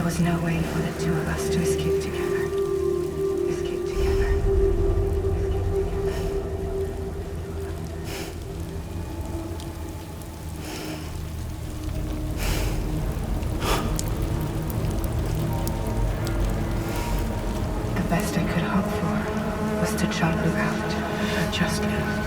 was no way for the two of us to escape together. Escape together. The best I could hope for was to jump you out. Just now.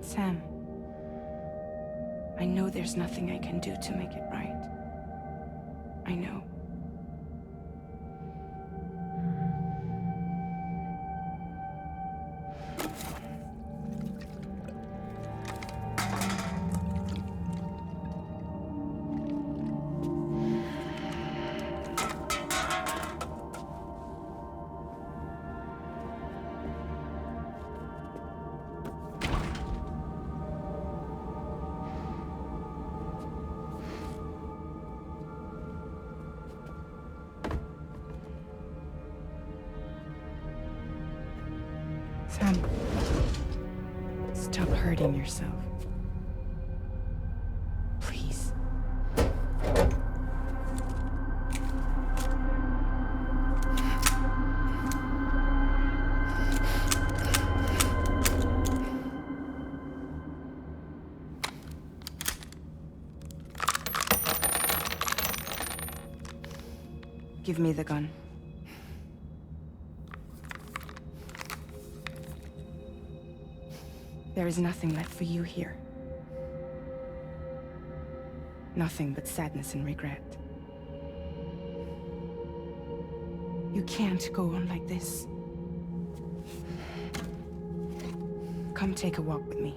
Sam, I know there's nothing I can do to make it right. I know. Sam, stop hurting yourself. Please. Give me the gun. There is nothing left for you here. Nothing but sadness and regret. You can't go on like this. Come take a walk with me.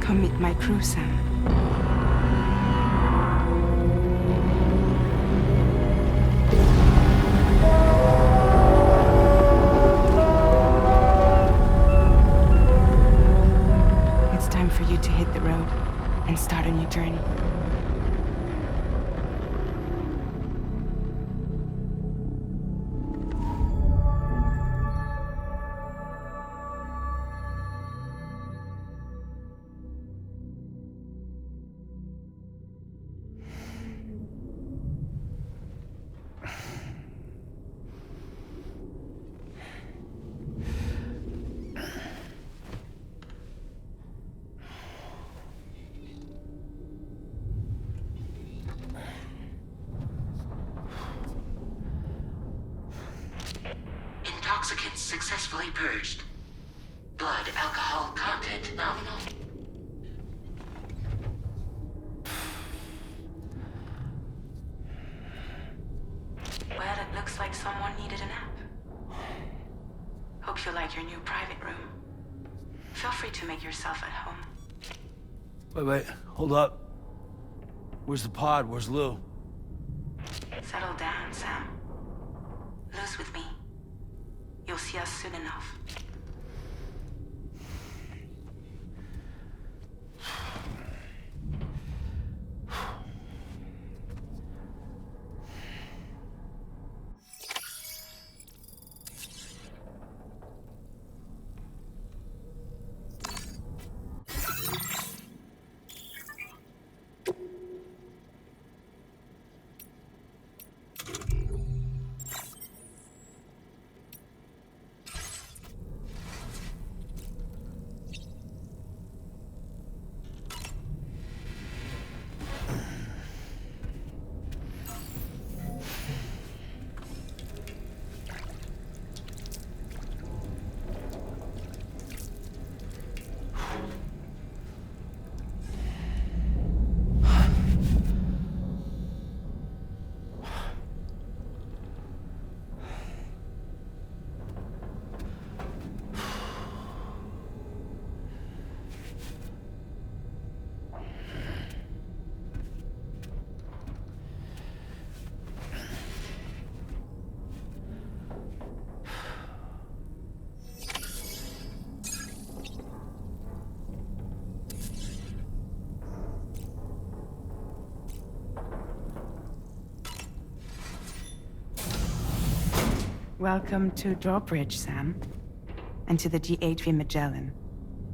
Come meet my crew, Sam. It's time for you to hit the road and start a new journey. Intoxicants successfully purged. Blood alcohol content nominal. Well, it looks like someone needed a nap. Hope you like your new private room. Feel free to make yourself at home. Wait, hold up. Where's the pod? Where's Lou? Settle down, Sam. Lou's with me. You'll see us soon enough. Welcome to Drawbridge, Sam. And to the GHV Magellan,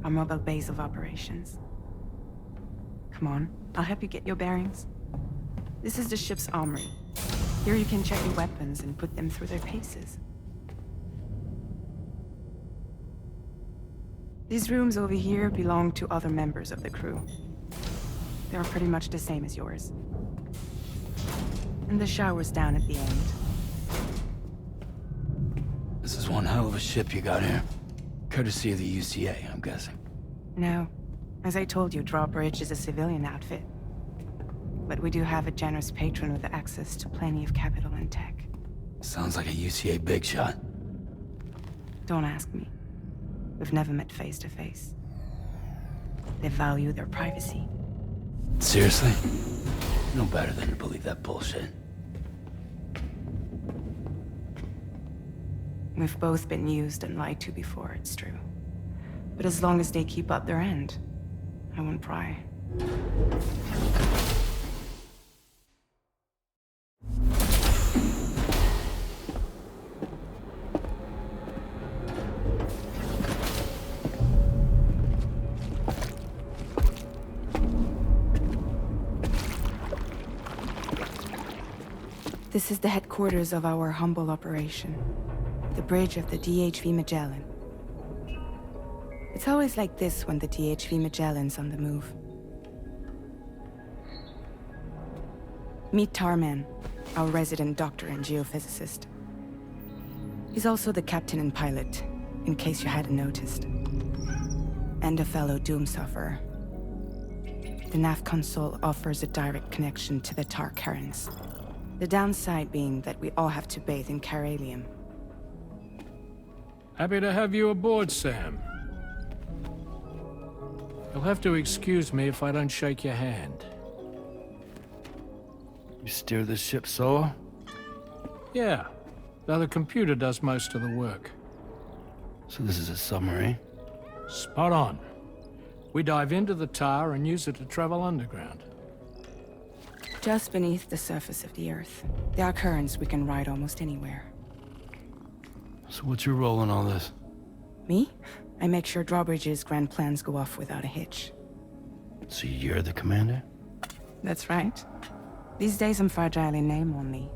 our mobile base of operations. Come on, I'll help you get your bearings. This is the ship's armory. Here you can check your weapons and put them through their paces. These rooms over here belong to other members of the crew. They're pretty much the same as yours. And the shower's down at the end. This is one hell of a ship you got here. Courtesy of the UCA, I'm guessing. No. As I told you, Drawbridge is a civilian outfit. But we do have a generous patron with access to plenty of capital and tech. Sounds like a UCA big shot. Don't ask me. We've never met face to face. They value their privacy. Seriously? No better than to believe that bullshit. We've both been used and lied to before, it's true. But as long as they keep up their end, I won't pry. This is the headquarters of our humble operation. The bridge of the DHV Magellan. It's always like this when the DHV Magellan's on the move. Meet Tarman, our resident doctor and geophysicist. He's also the captain and pilot, in case you hadn't noticed. And a fellow doom sufferer. The nav console offers a direct connection to the tar currents. The downside being that we all have to bathe in caralium. Happy to have you aboard, Sam. You'll have to excuse me if I don't shake your hand. You steer this ship solo? Yeah, though the computer does most of the work. So this is a submarine? Spot on. We dive into the tar and use it to travel underground. Just beneath the surface of the Earth, there are currents we can ride almost anywhere. So what's your role in all this? Me? I make sure Drawbridge's grand plans go off without a hitch. So you're the commander? That's right. These days I'm fragile in name only.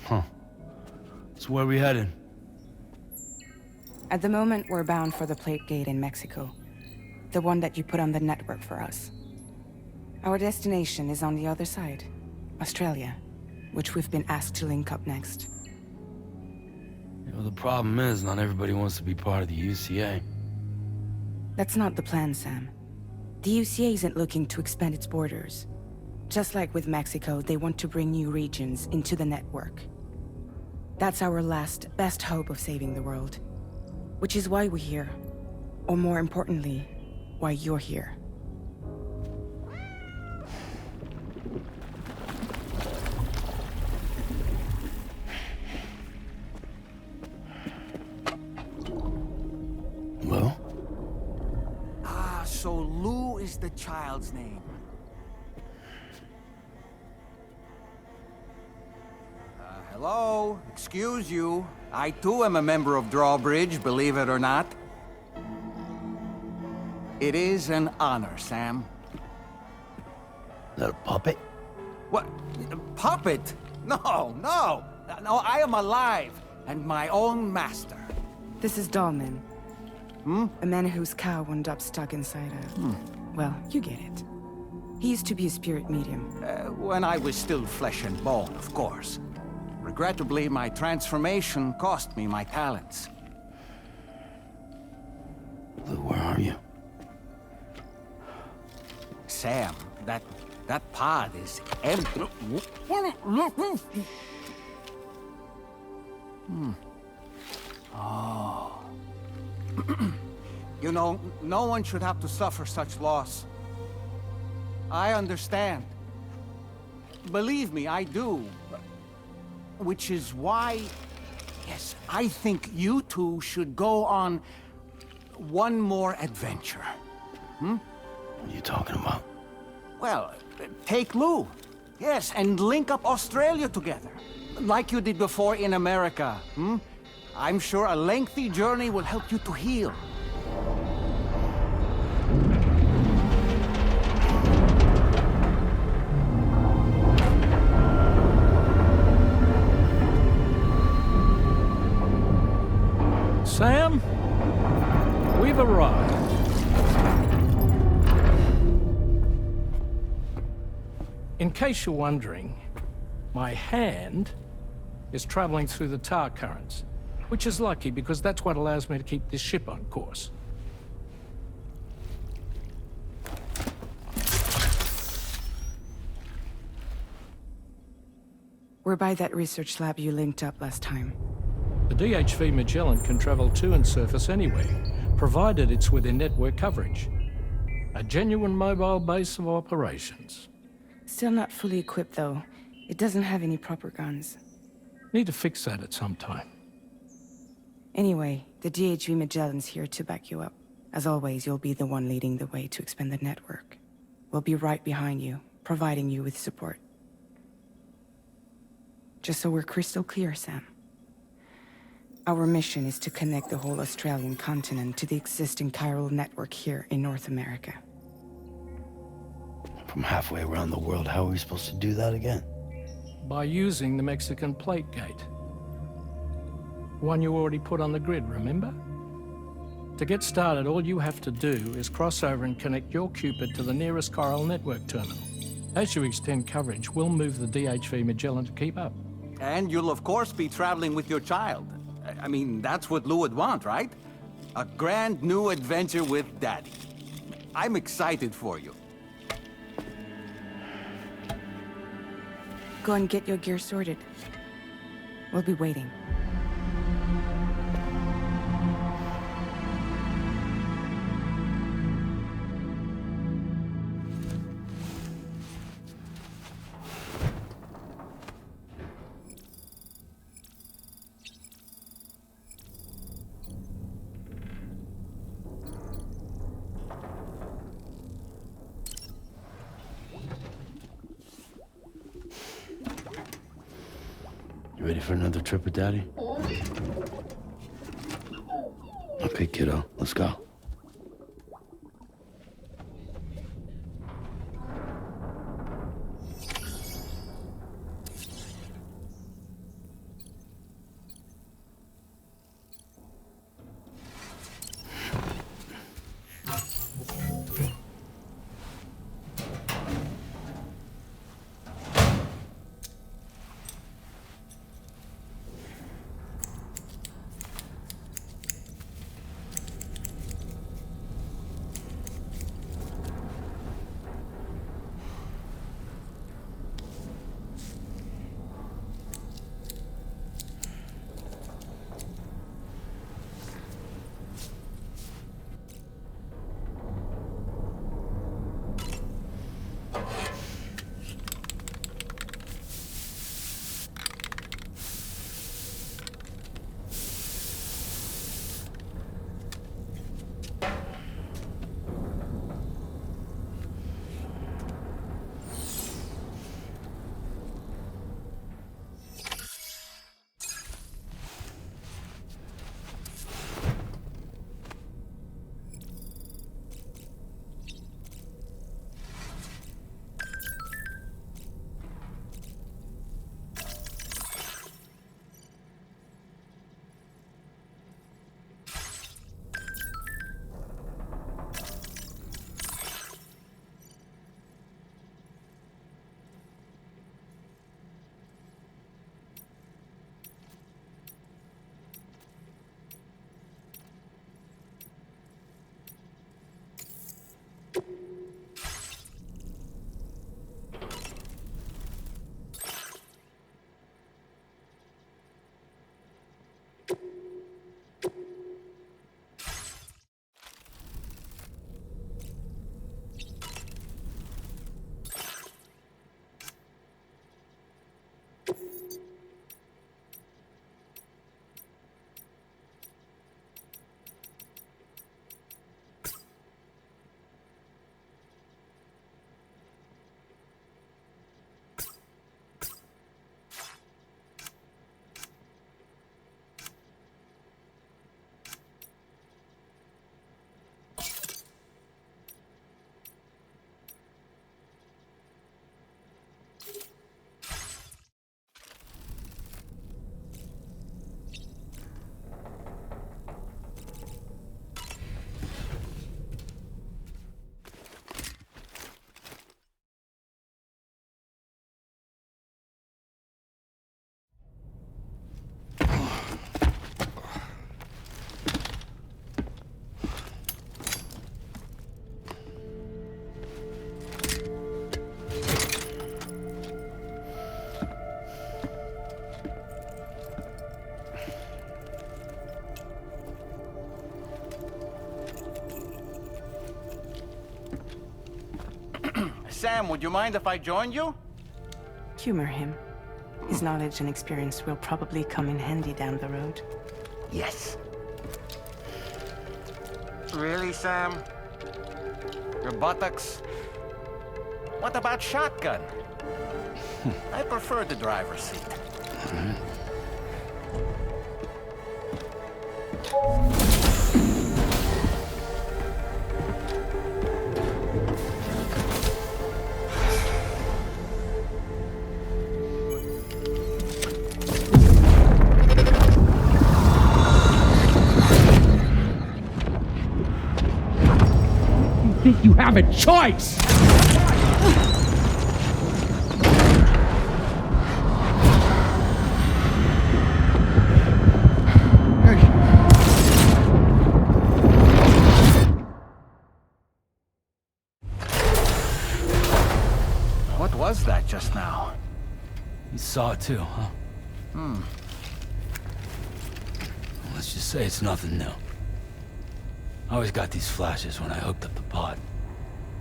Huh. So where are we headed? At the moment, we're bound for the plate gate in Mexico. The one that you put on the network for us. Our destination is on the other side, Australia, which we've been asked to link up next. You know, the problem is, not everybody wants to be part of the UCA. That's not the plan, Sam. The UCA isn't looking to expand its borders. Just like with Mexico, they want to bring new regions into the network. That's our last, best hope of saving the world. Which is why we're here. Or more importantly, why you're here. Well? So Lou is the child's name. Hello? Excuse you. I too am a member of Drawbridge, believe it or not. It is an honor, Sam. Is that a puppet? What? A puppet? No, no! No, I am alive, and my own master. This is Dahlman. A man whose cow wound up stuck inside a... Well, you get it. He used to be a spirit medium. When I was still flesh and bone, of course. Regrettably, my transformation cost me my talents. Lou, where are you? Sam, that pod is empty. Oh. You know, no one should have to suffer such loss. I understand. Believe me, I do. Which is why, yes, I think you two should go on one more adventure. What are you talking about? Well, take Lou. Yes, and link up Australia together. Like you did before in America. I'm sure a lengthy journey will help you to heal. Sam, we've arrived. In case you're wondering, my hand is traveling through the tar currents, which is lucky because that's what allows me to keep this ship on course. We're by that research lab you linked up last time. The DHV Magellan can travel to and surface anywhere, provided it's within network coverage. A genuine mobile base of operations. Still not fully equipped, though. It doesn't have any proper guns. Need to fix that at some time. Anyway, the DHV Magellan's here to back you up. As always, you'll be the one leading the way to expand the network. We'll be right behind you, providing you with support. Just so we're crystal clear, Sam. Our mission is to connect the whole Australian continent to the existing chiral network here in North America. From halfway around the world, how are we supposed to do that again? By using the Mexican plate gate. One you already put on the grid, remember? To get started, all you have to do is cross over and connect your Cupid to the nearest chiral network terminal. As you extend coverage, we'll move the DHV Magellan to keep up. And you'll of course be traveling with your child. I mean, that's what Lou would want, right? A grand new adventure with Daddy. I'm excited for you. Go and get your gear sorted. We'll be waiting. You ready for another trip with Daddy? Okay, kiddo, let's go. Sam, would you mind if I joined you? Humor him. His knowledge and experience will probably come in handy down the road. Yes. Really, Sam? Your buttocks? What about shotgun? I prefer the driver's seat. Think you have a choice? What was that just now? You saw it too, huh? Let's just say it's nothing new. I always got these flashes when I hooked up the pod.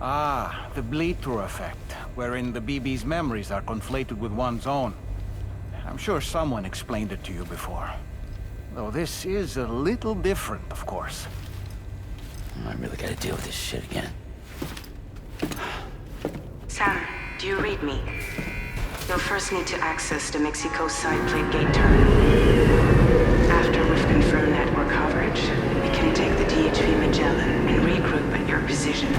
Ah, the bleed-through effect, wherein the BB's memories are conflated with one's own. I'm sure someone explained it to you before. Though this is a little different, of course. I really gotta deal with this shit again. Sam, do you read me? You'll first need to access the Mexico side plate gate terminal. After we've confirmed network coverage, we can take the DHV Magellan and regroup at your position.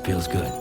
Feels good.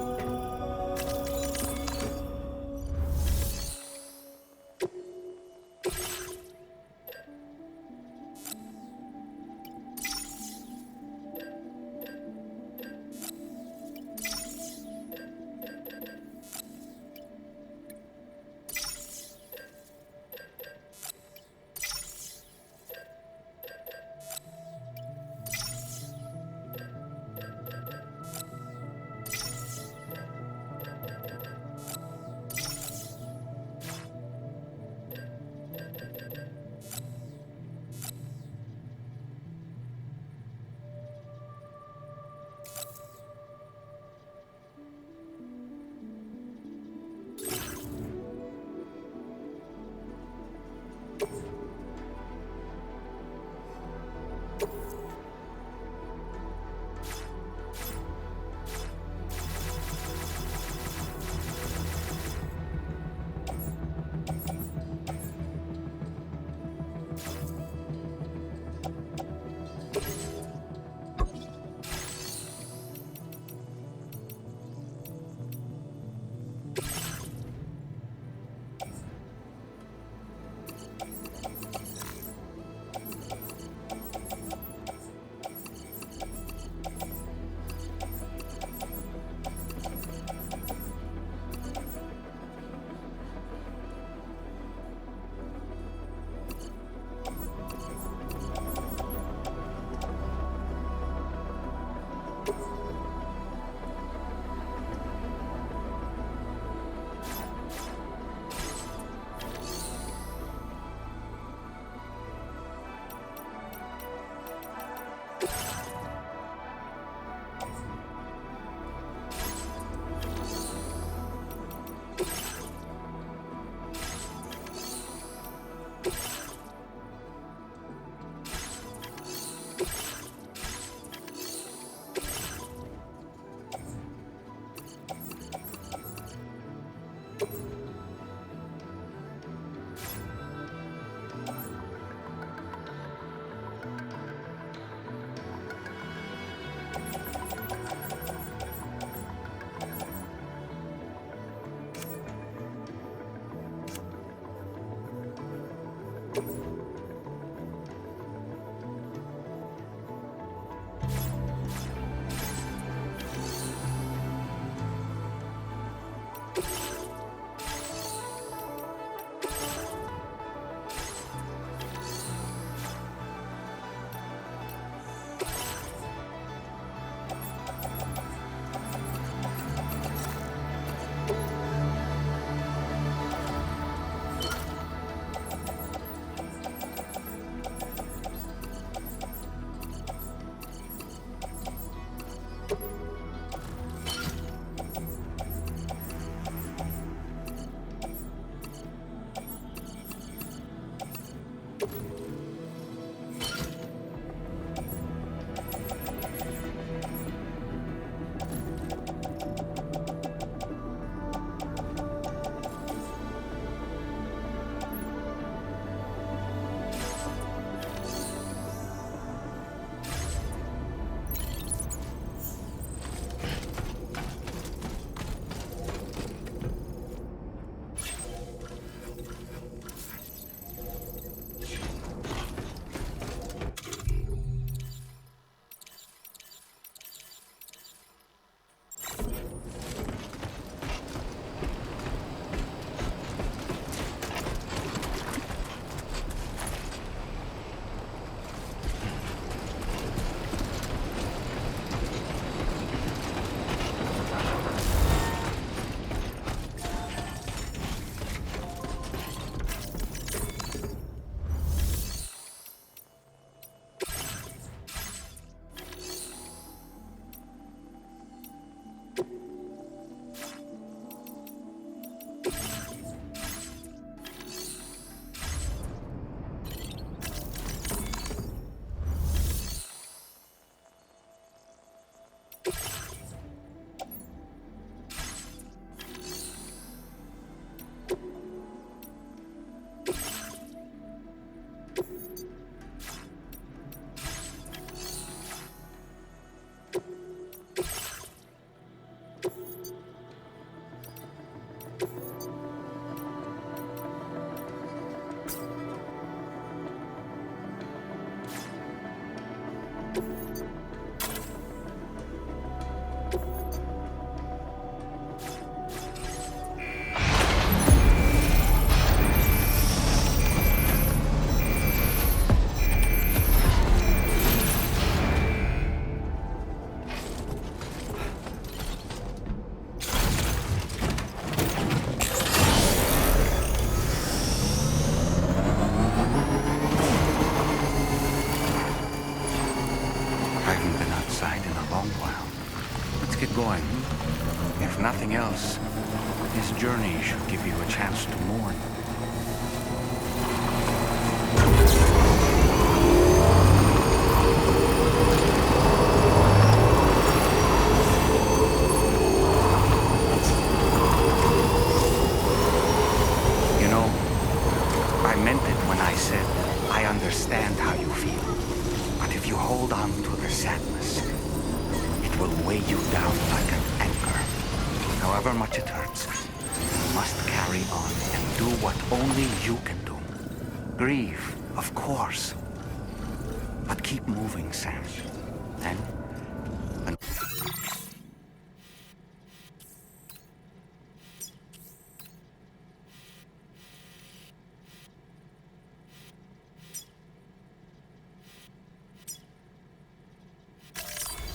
going. If nothing else, this journey should give you a chance to mourn. You know, I meant it when I said I understand how you feel. But if you hold on to the sadness, it will weigh you down like an anchor. However much it hurts, you must carry on and do what only you can do. Grieve, of course. But keep moving, Sam. And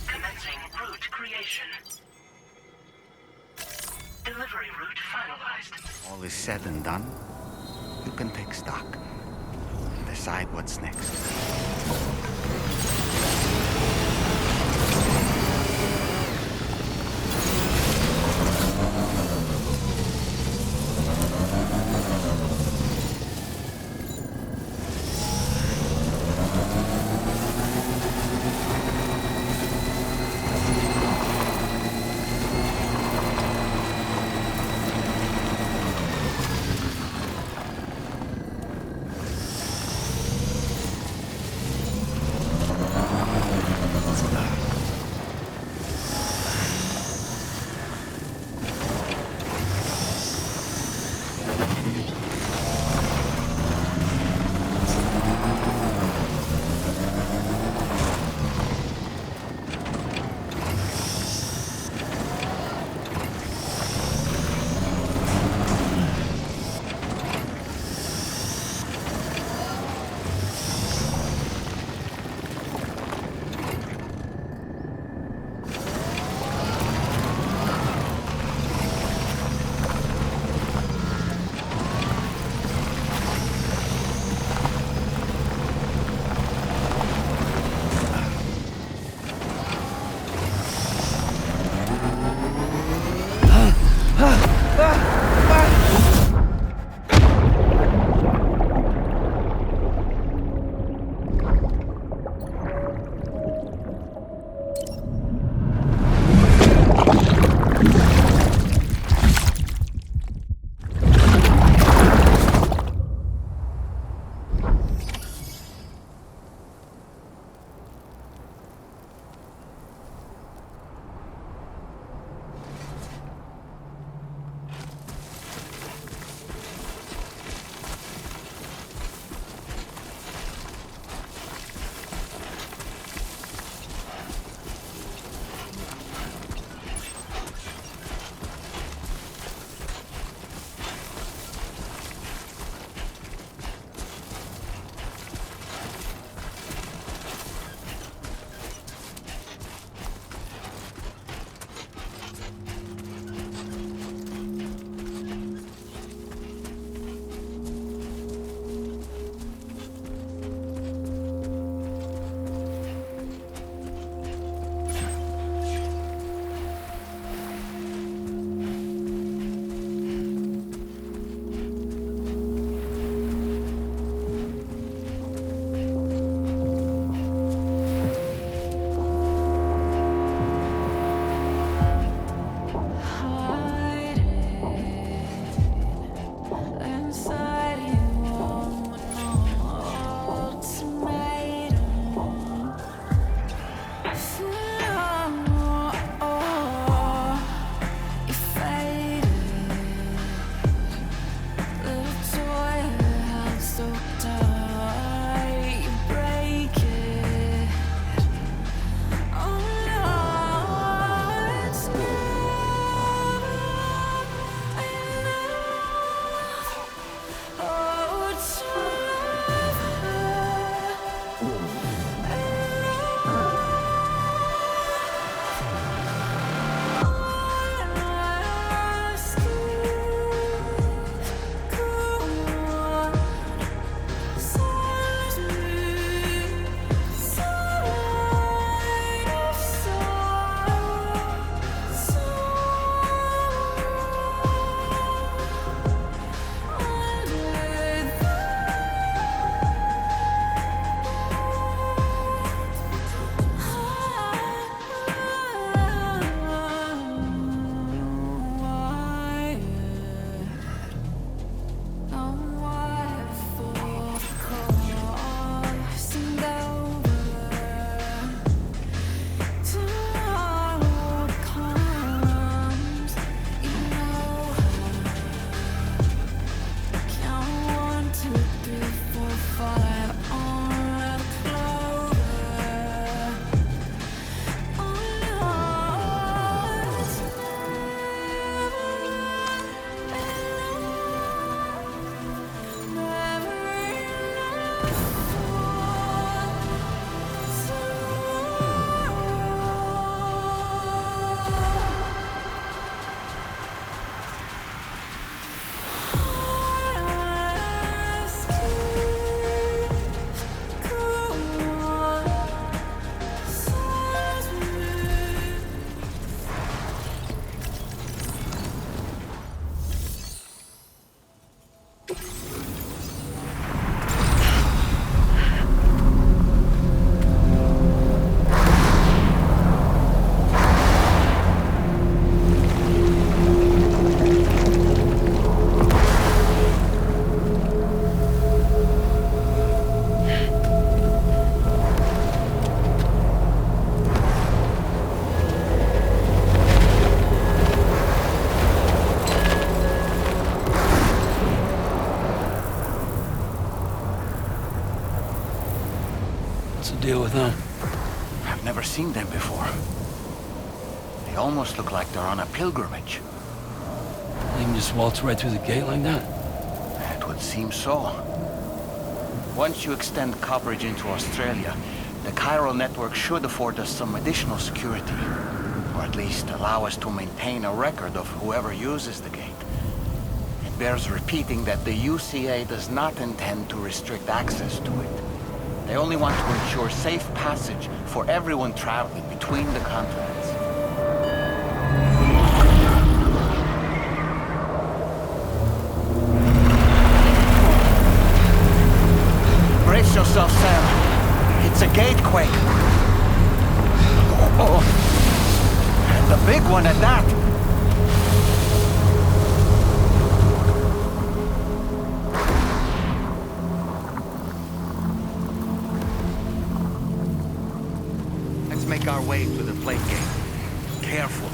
Commencing route creation. Delivery route finalized. all is said and done, you can take stock and decide what's next. What's the deal with them? I've never seen them before. They almost look like they're on a pilgrimage. They can just waltz right through the gate like that? It would seem so. Once you extend coverage into Australia, the chiral network should afford us some additional security. Or at least allow us to maintain a record of whoever uses the gate. It bears repeating that the UCA does not intend to restrict access to it. They only want to ensure safe passage for everyone traveling between the continents. Brace yourself, Sam. It's a gatequake. Oh, and a big one at that. Let's make our way to the plate gate. Carefully.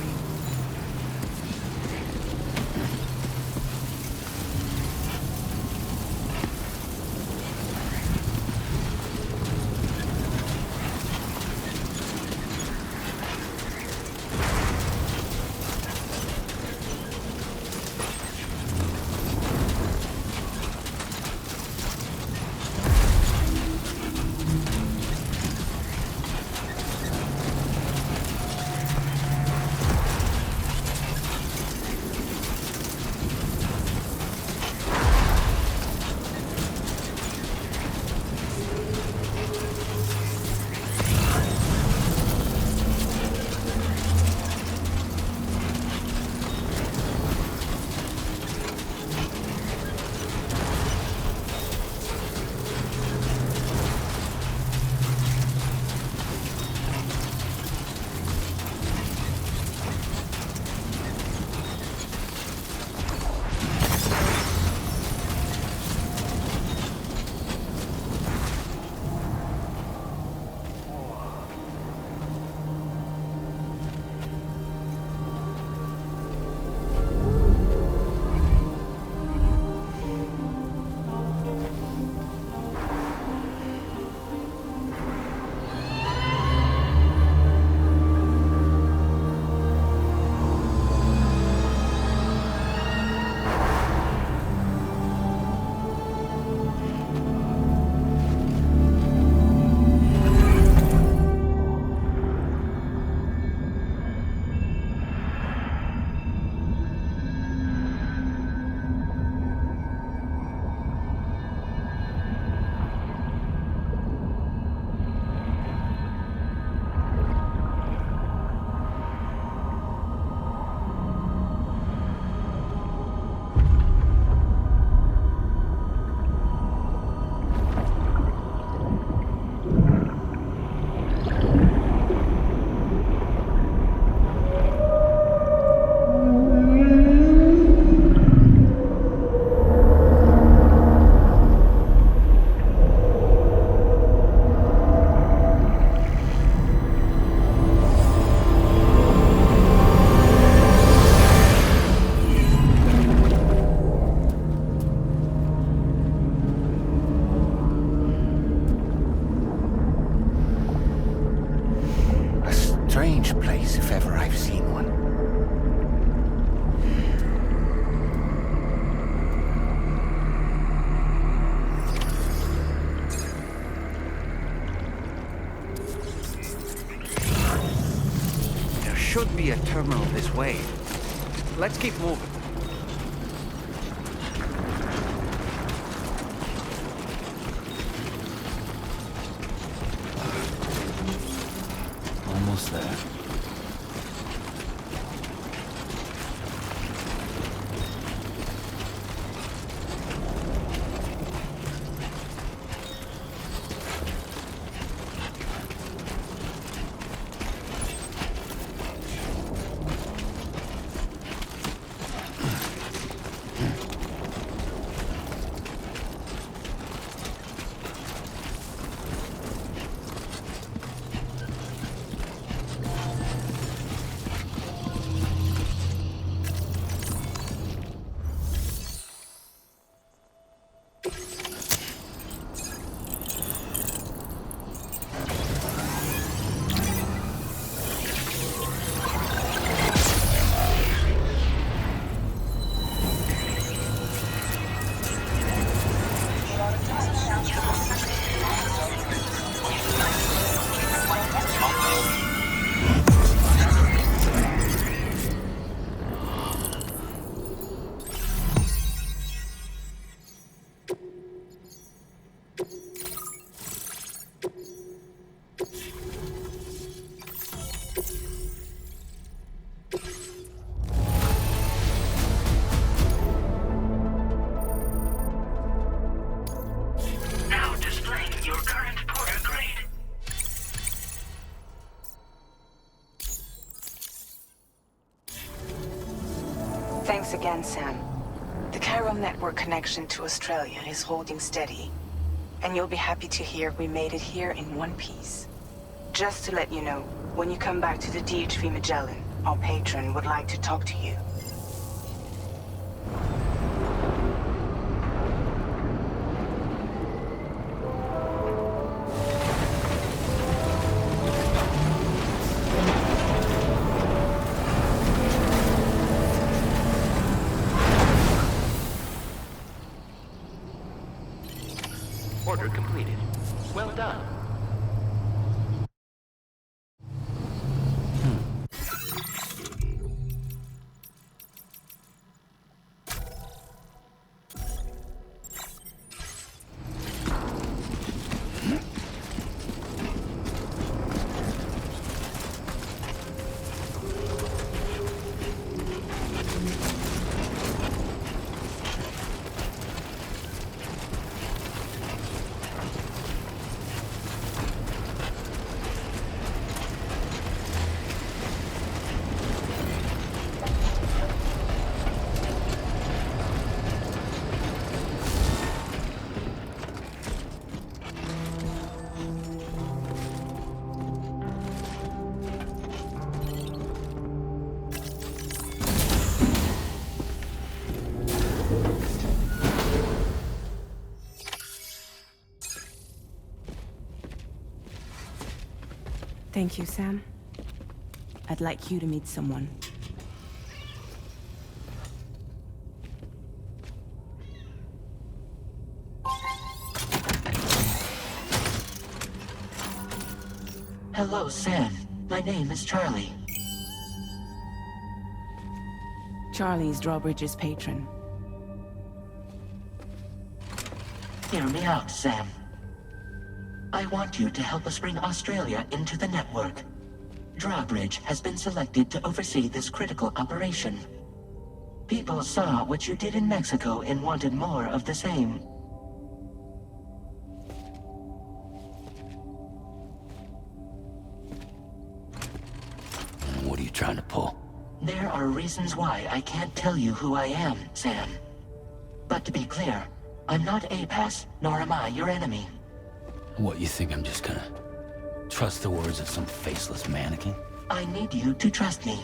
Strange place, if ever I've seen one. There should be a terminal this way. Let's keep moving. Almost there. again, Sam. The chiral network connection to Australia is holding steady. And you'll be happy to hear we made it here in one piece. Just to let you know, when you come back to the DHV Magellan, our patron would like to talk to you. Order completed. Well done. Thank you, Sam. I'd like you to meet someone. Hello, Sam. My name is Charlie. Charlie's Drawbridge's patron. Hear me out, Sam. I want you to help us bring Australia into the network. Drawbridge has been selected to oversee this critical operation. People saw what you did in Mexico and wanted more of the same. What are you trying to pull? There are reasons why I can't tell you who I am, Sam. But to be clear, I'm not APAS, nor am I your enemy. What, you think I'm just gonna trust the words of some faceless mannequin? I need you to trust me.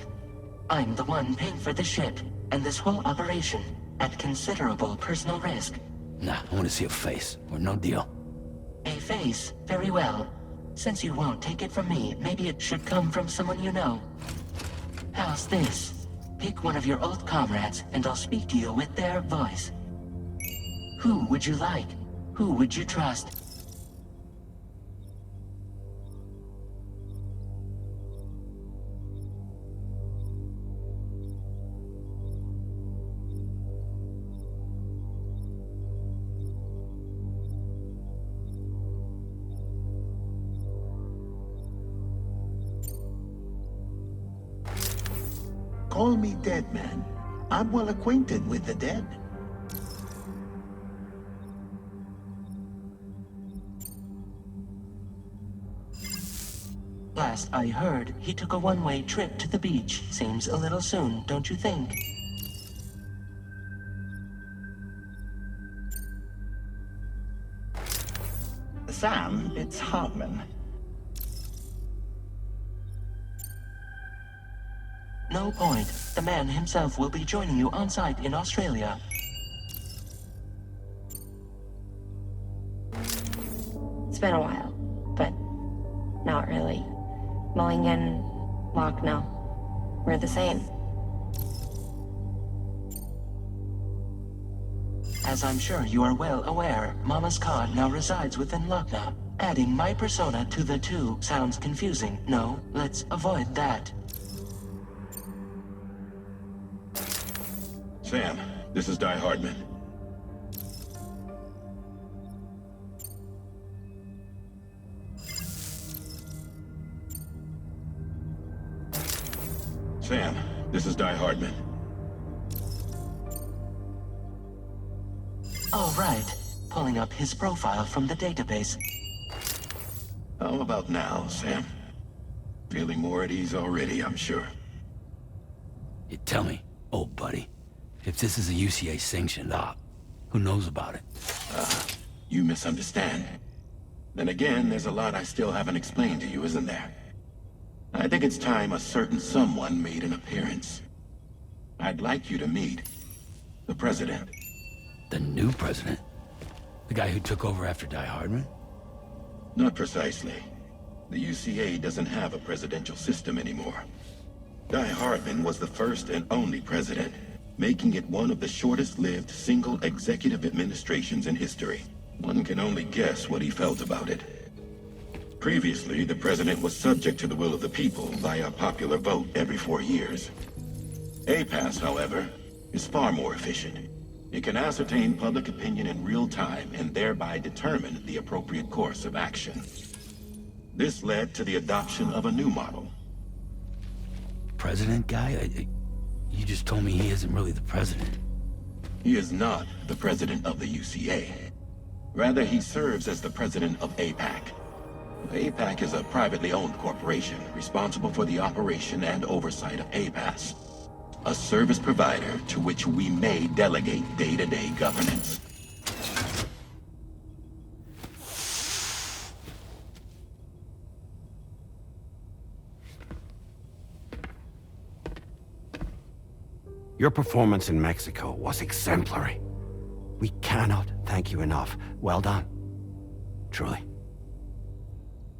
I'm the one paying for the ship, and this whole operation, at considerable personal risk. Nah, I want to see a face, or no deal. A face, very well. Since you won't take it from me, maybe it should come from someone you know. How's this? Pick one of your old comrades, and I'll speak to you with their voice. Who would you like? Who would you trust? Call me dead man. I'm well acquainted with the dead. Last I heard, he took a one-way trip to the beach. Seems a little soon, don't you think? Sam, it's Hartman. No point. The man himself will be joining you on site in Australia. It's been a while, but not really. Mulligan, Locke, no. We're the same. As I'm sure you are well aware, Mama's Cod now resides within Lochna. Adding my persona to the two sounds confusing. No, let's avoid that. Sam, this is Di Hardman. Sam, this is Di Hardman. All right. Pulling up his profile from the database. How about now, Sam? Feeling more at ease already, I'm sure. You tell me, old buddy. If this is a UCA-sanctioned op, who knows about it? You misunderstand. Then again, there's a lot I still haven't explained to you, isn't there? I think it's time a certain someone made an appearance. I'd like you to meet the President. The new president? The guy who took over after Die Hardman? Not precisely. The UCA doesn't have a presidential system anymore. Die Hardman was the first and only president, making it one of the shortest-lived single executive administrations in history. One can only guess what he felt about it. Previously, the president was subject to the will of the people via a popular vote every 4 years. APAS, however, is far more efficient. It can ascertain public opinion in real time and thereby determine the appropriate course of action. This led to the adoption of a new model. President guy? You just told me he isn't really the president. He is not the president of the UCA. Rather, he serves as the president of APAC. APAC is a privately owned corporation responsible for the operation and oversight of APAS, a service provider to which we may delegate day-to-day governance. Your performance in Mexico was exemplary. We cannot thank you enough. Well done. Truly.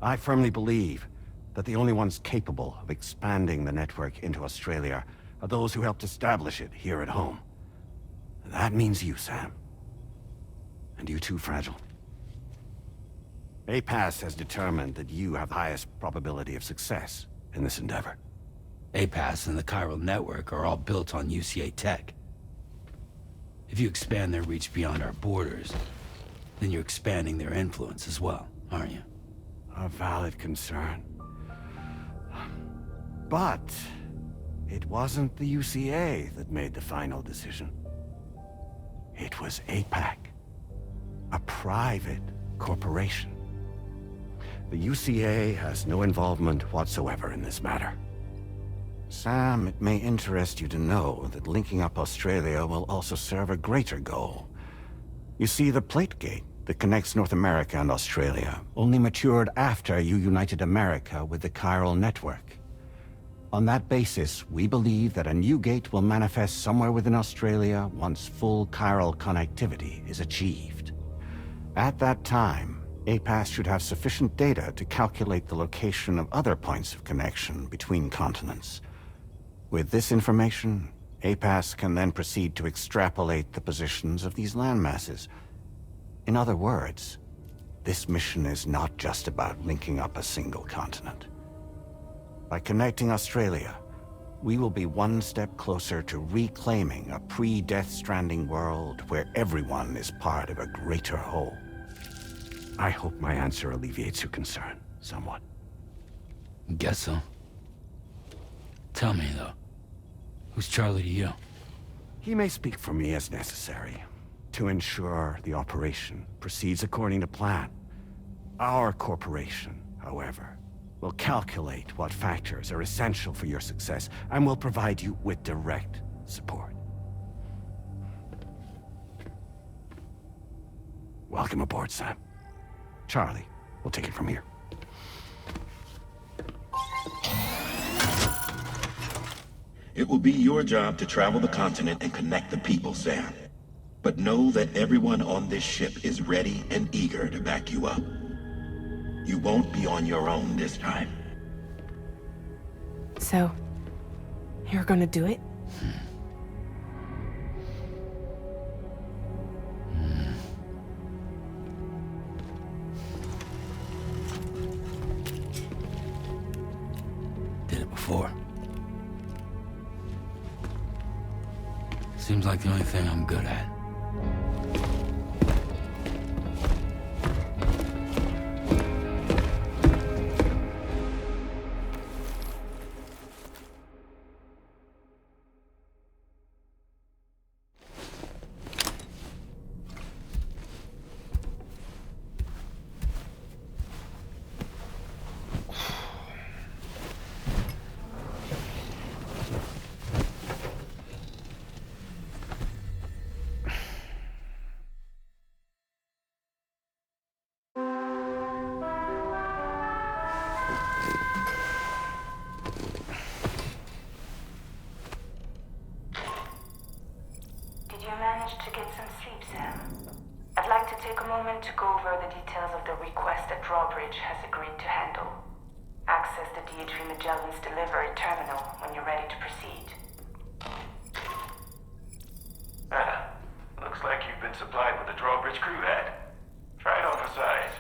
I firmly believe that the only ones capable of expanding the network into Australia are those who helped establish it here at home. That means you, Sam. And you too, Fragile. APAS has determined that you have the highest probability of success in this endeavor. APAS and the chiral network are all built on UCA tech. If you expand their reach beyond our borders, then you're expanding their influence as well, aren't you? A valid concern. But it wasn't the UCA that made the final decision. It was APAC, a private corporation. The UCA has no involvement whatsoever in this matter. Sam, it may interest you to know that linking up Australia will also serve a greater goal. You see, the plate gate that connects North America and Australia only matured after you united America with the chiral network. On that basis, we believe that a new gate will manifest somewhere within Australia once full chiral connectivity is achieved. At that time, APAS should have sufficient data to calculate the location of other points of connection between continents. With this information, APAS can then proceed to extrapolate the positions of these landmasses. In other words, this mission is not just about linking up a single continent. By connecting Australia, we will be one step closer to reclaiming a pre-Death Stranding world where everyone is part of a greater whole. I hope my answer alleviates your concern somewhat. Guess so. Tell me, though. Who's Charlie to you? He may speak for me as necessary, to ensure the operation proceeds according to plan. Our corporation, however, will calculate what factors are essential for your success, and will provide you with direct support. Welcome aboard, Sam. Charlie, we'll take it from here. It will be your job to travel the continent and connect the people, Sam. But know that everyone on this ship is ready and eager to back you up. You won't be on your own this time. So, you're gonna do it? Did it before. Seems like the only thing I'm good at. agreed to handle. Access the DH3 Magellan's delivery terminal when you're ready to proceed. Looks like you've been supplied with the drawbridge crew head. Try it on for size.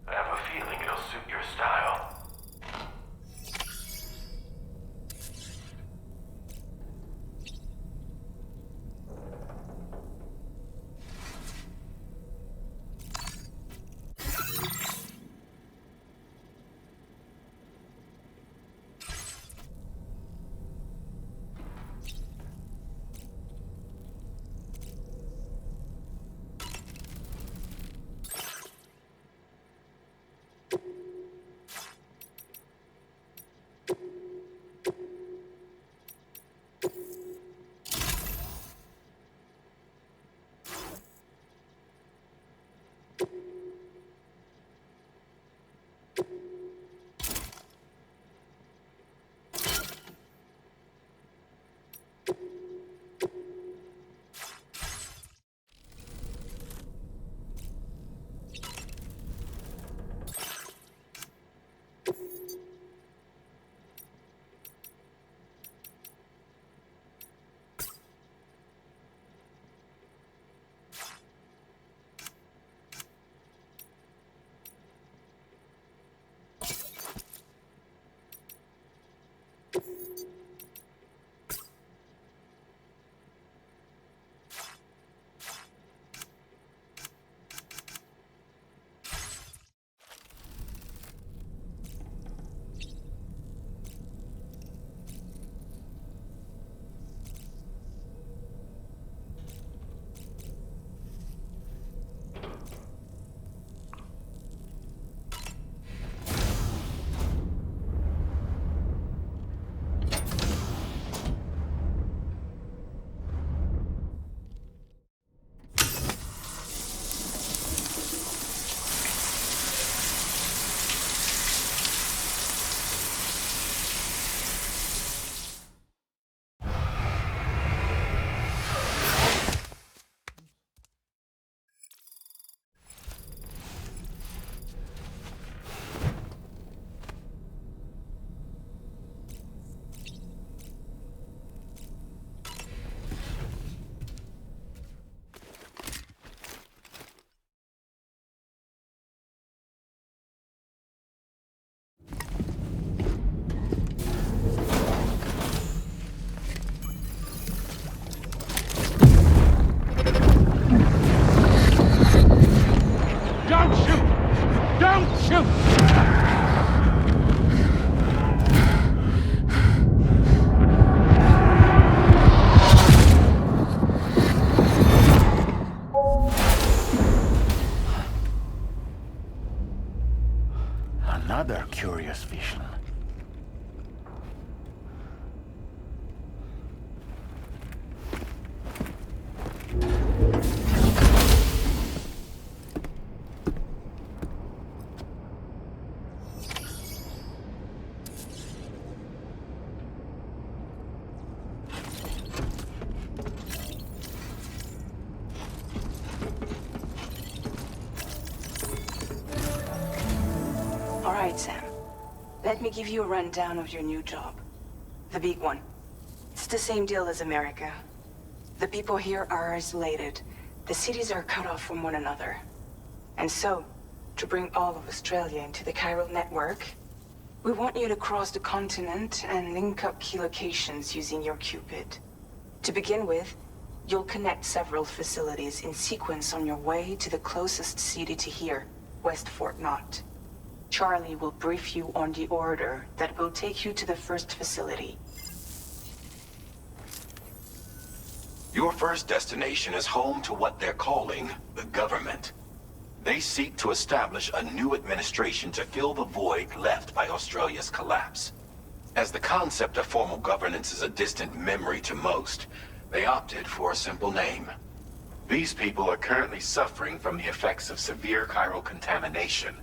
I have a feeling it'll suit your style. Another curious vision. All right, Sam. Let me give you a rundown of your new job. The big one. It's the same deal as America. The people here are isolated. The cities are cut off from one another. And so, to bring all of Australia into the chiral network, we want you to cross the continent and link up key locations using your Cupid. To begin with, you'll connect several facilities in sequence on your way to the closest city to here, West Fort Knott. Charlie will brief you on the order that will take you to the first facility. Your first destination is home to what they're calling the government. They seek to establish a new administration to fill the void left by Australia's collapse. As the concept of formal governance is a distant memory to most, they opted for a simple name. These people are currently suffering from the effects of severe chiral contamination.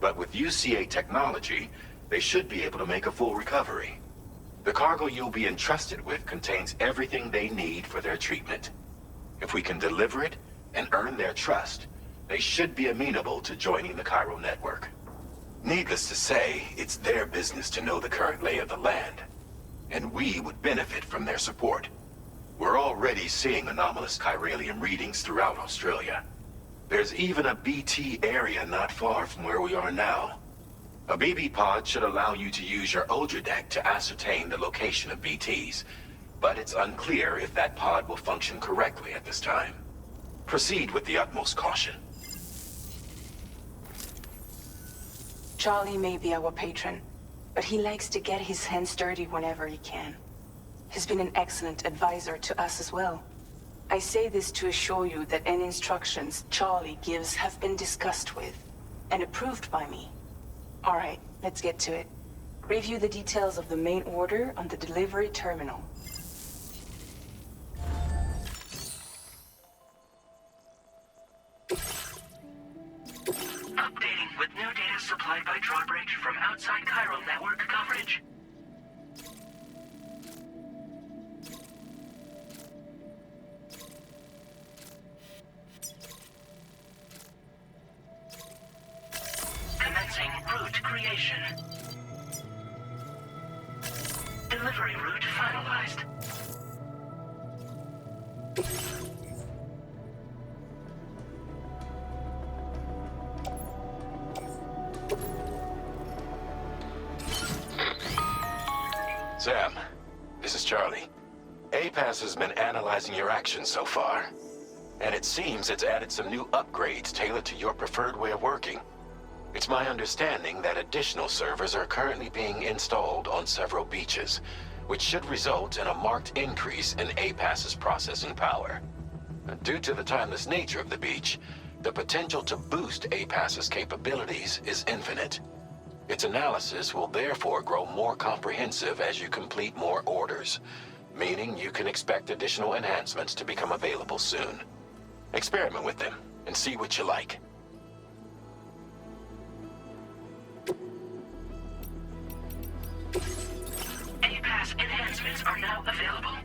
But with UCA technology, they should be able to make a full recovery. The cargo you'll be entrusted with contains everything they need for their treatment. If we can deliver it and earn their trust, they should be amenable to joining the chiral network. Needless to say, it's their business to know the current lay of the land, and we would benefit from their support. We're already seeing anomalous chiralium readings throughout Australia. There's even a BT area not far from where we are now. A BB pod should allow you to use your Ultra deck to ascertain the location of BTs, but it's unclear if that pod will function correctly at this time. Proceed with the utmost caution. Charlie may be our patron, but he likes to get his hands dirty whenever he can. He's been an excellent advisor to us as well. I say this to assure you that any instructions Charlie gives have been discussed with and approved by me. All right, let's get to it. Review the details of the main order on the delivery terminal. Updating with new data supplied by Drawbridge from outside chiral network coverage. Commencing route creation. Delivery route finalized. Sam, this is Charlie. APAS has been analyzing your actions so far, and it seems it's added some new upgrades tailored to your preferred way of working. It's my understanding that additional servers are currently being installed on several beaches, which should result in a marked increase in APAS's processing power. Due to the timeless nature of the beach, the potential to boost APAS's capabilities is infinite. Its analysis will therefore grow more comprehensive as you complete more orders, meaning you can expect additional enhancements to become available soon. Experiment with them and see what you like. APAS enhancements are now available.